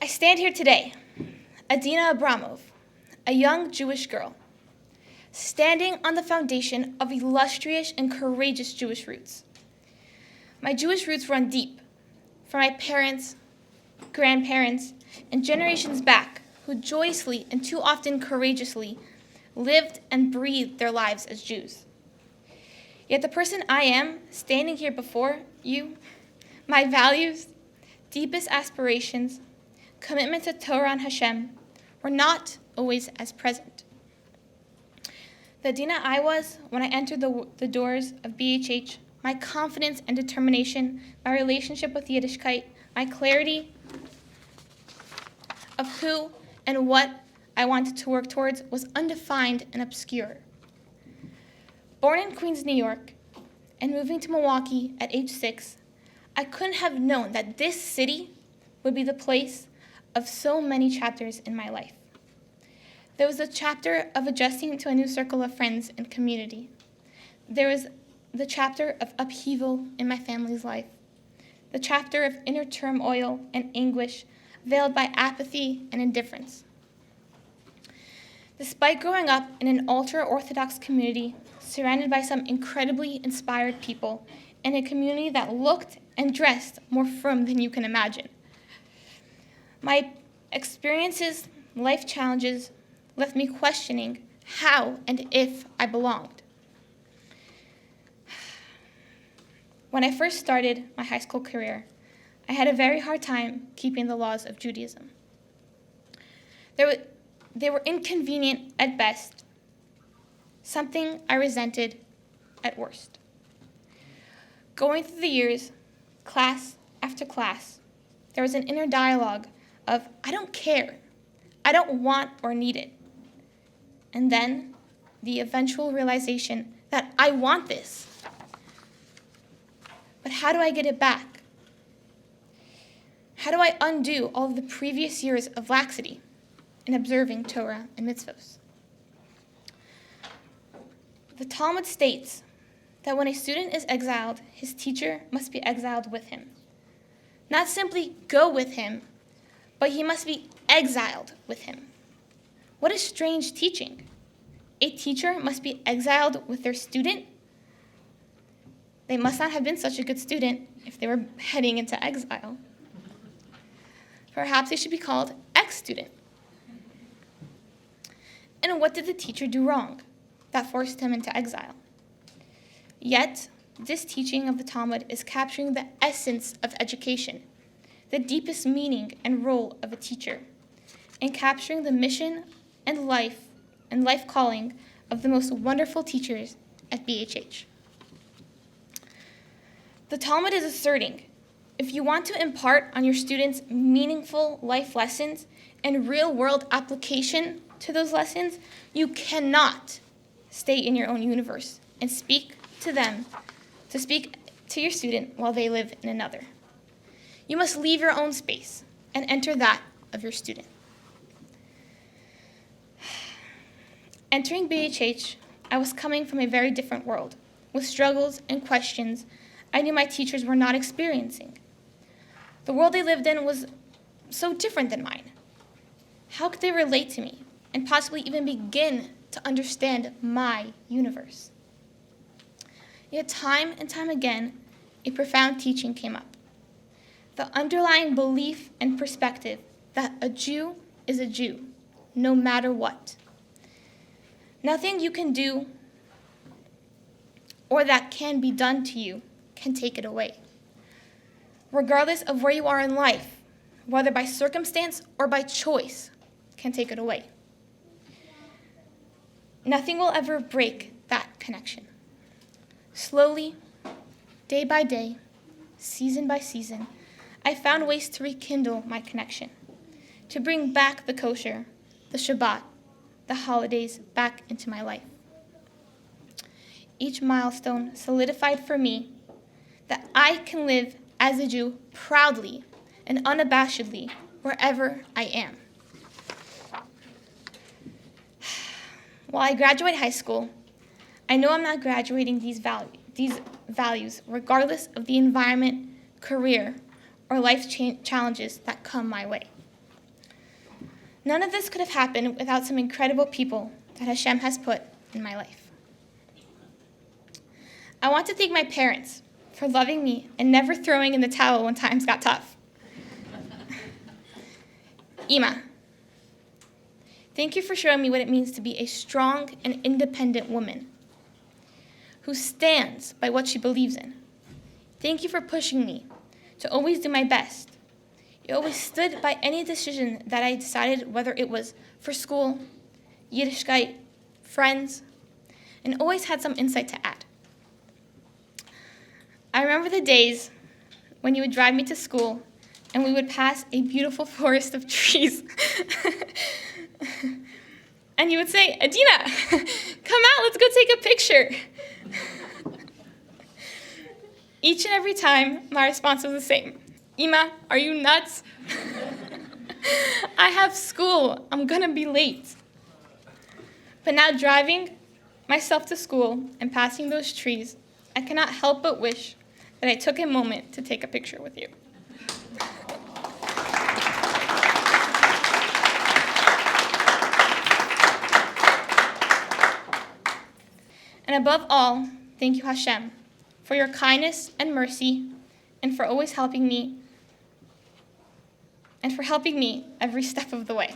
I stand here today, Adina Abramov, a young Jewish girl, standing on the foundation of illustrious and courageous Jewish roots. My Jewish roots run deep, from my parents, grandparents, and generations back who joyously and too often courageously lived and breathed their lives as Jews. Yet the person I am, standing here before you, my values, deepest aspirations, commitment to Torah and Hashem, were not always as present. The Adina I was when I entered the doors of BHH, my confidence and determination, my relationship with Yiddishkeit, my clarity of who and what I wanted to work towards was undefined and obscure. Born in Queens, New York, and moving to Milwaukee at age 6, I couldn't have known that this city would be the place of so many chapters in my life. There was a chapter of adjusting to a new circle of friends and community. There was the chapter of upheaval in my family's life, the chapter of inner turmoil and anguish veiled by apathy and indifference. Despite growing up in an ultra-Orthodox community surrounded by some incredibly inspired people and a community that looked and dressed more frum than you can imagine, my experiences, life challenges, left me questioning how and if I belonged. When I first started my high school career, I had a very hard time keeping the laws of Judaism. They were inconvenient at best, something I resented at worst. Going through the years, class after class, there was an inner dialogue of, I don't care, I don't want or need it. And then the eventual realization that I want this. But how do I get it back? How do I undo all of the previous years of laxity in observing Torah and mitzvos? The Talmud states that when a student is exiled, his teacher must be exiled with him. Not simply go with him, but he must be exiled with him. What a strange teaching. A teacher must be exiled with their student? They must not have been such a good student if they were heading into exile. Perhaps they should be called ex-student. And what did the teacher do wrong that forced him into exile? Yet, this teaching of the Talmud is capturing the essence of education, the deepest meaning and role of a teacher, and capturing the mission and life calling of the most wonderful teachers at BHH. The Talmud is asserting, if you want to impart on your students meaningful life lessons and real-world application to those lessons, you cannot stay in your own universe and speak to your student while they live in another. You must leave your own space and enter that of your student. Entering BHH, I was coming from a very different world, with struggles and questions I knew my teachers were not experiencing. The world they lived in was so different than mine. How could they relate to me and possibly even begin to understand my universe? Yet time and time again, a profound teaching came up. The underlying belief and perspective that a Jew is a Jew, no matter what. Nothing you can do or that can be done to you can take it away. Regardless of where you are in life, whether by circumstance or by choice, can take it away. Nothing will ever break that connection. Slowly, day by day, season by season, I found ways to rekindle my connection, to bring back the kosher, the Shabbat, the holidays back into my life. Each milestone solidified for me that I can live as a Jew proudly and unabashedly wherever I am. While I graduate high school, I know I'm not graduating these values regardless of the environment, career, or life challenges that come my way. None of this could have happened without some incredible people that Hashem has put in my life. I want to thank my parents for loving me and never throwing in the towel when times got tough. Ima, thank you for showing me what it means to be a strong and independent woman who stands by what she believes in. Thank you for pushing me to always do my best. You always stood by any decision that I decided, whether it was for school, Yiddishkeit, friends, and always had some insight to add. I remember the days when you would drive me to school and we would pass a beautiful forest of trees. And you would say, Adina, come out, let's go take a picture. Each and every time, my response was the same. Ima, are you nuts? I have school. I'm going to be late. But now driving myself to school and passing those trees, I cannot help but wish that I took a moment to take a picture with you. And above all, thank you, Hashem, for your kindness and mercy, and for always helping me, every step of the way.